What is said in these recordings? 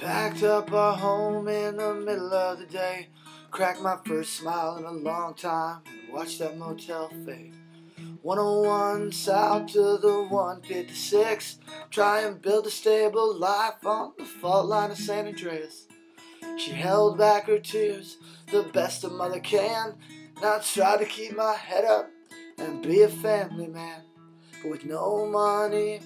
Packed up our home in the middle of the day, cracked my first smile in a long time, and watched that motel fade. 101 south to the 156, try and build a stable life on the fault line of San Andreas. She held back her tears the best a mother can, and I tried to keep my head up and be a family man. But with no money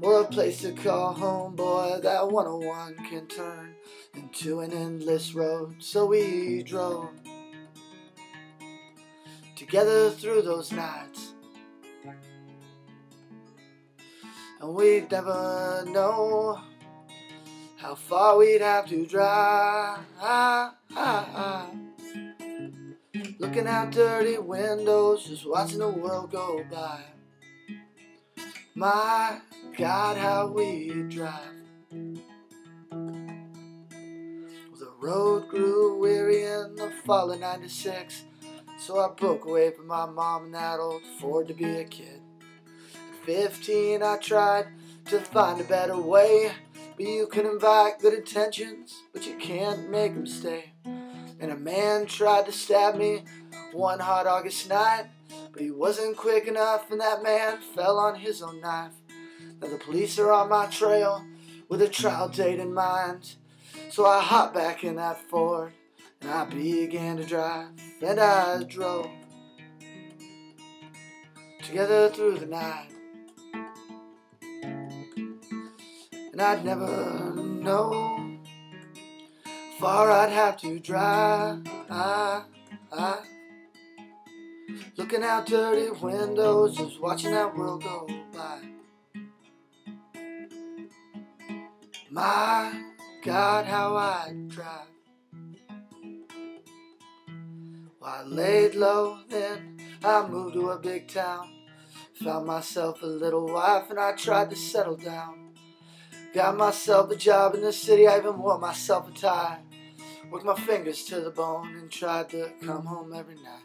or a place to call home, boy, that 101 can turn into an endless road. So we drove together through those nights, and we'd never know how far we'd have to drive. Looking out dirty windows, just watching the world go by. My God, how we drive. The road grew weary in the fall of '96, so I broke away from my mom and that old Ford to be a kid. At 15 I tried to find a better way, but you can invite good intentions, but you can't make them stay. And a man tried to stab me one hot August night, but he wasn't quick enough, and that man fell on his own knife. Now the police are on my trail with a trial date in mind, so I hopped back in that Ford and I began to drive, and I drove together through the night. And I'd never know far I'd have to drive. Looking out dirty windows, just watching that world go by. My God, how I drive. Well, I laid low, then I moved to a big town. Found myself a little wife and I tried to settle down. Got myself a job in the city, I even wore myself a tie. Worked my fingers to the bone and tried to come home every night.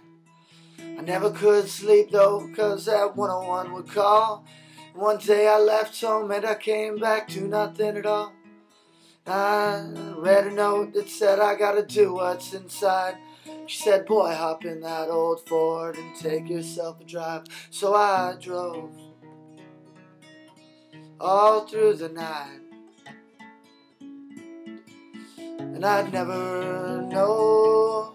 I never could sleep though, cause that 101 would call. And one day I left home and I came back to nothing at all. I read a note that said I gotta do what's inside. She said, boy, hop in that old Ford and take yourself a drive. So I drove all through the night, and I'd never know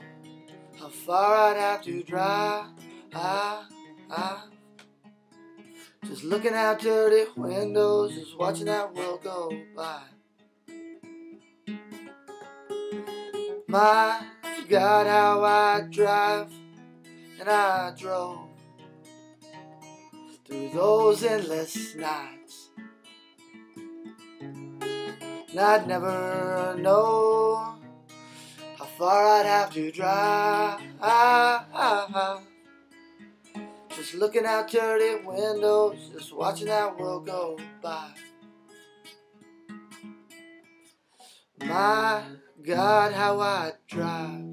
how far I'd have to drive. Just looking out dirty windows, just watching that world go by. My God, how I drive, and I drove through those endless nights, and I'd never know how far I'd have to drive. Just looking out dirty windows, just watching that world go by. My God, how I drive.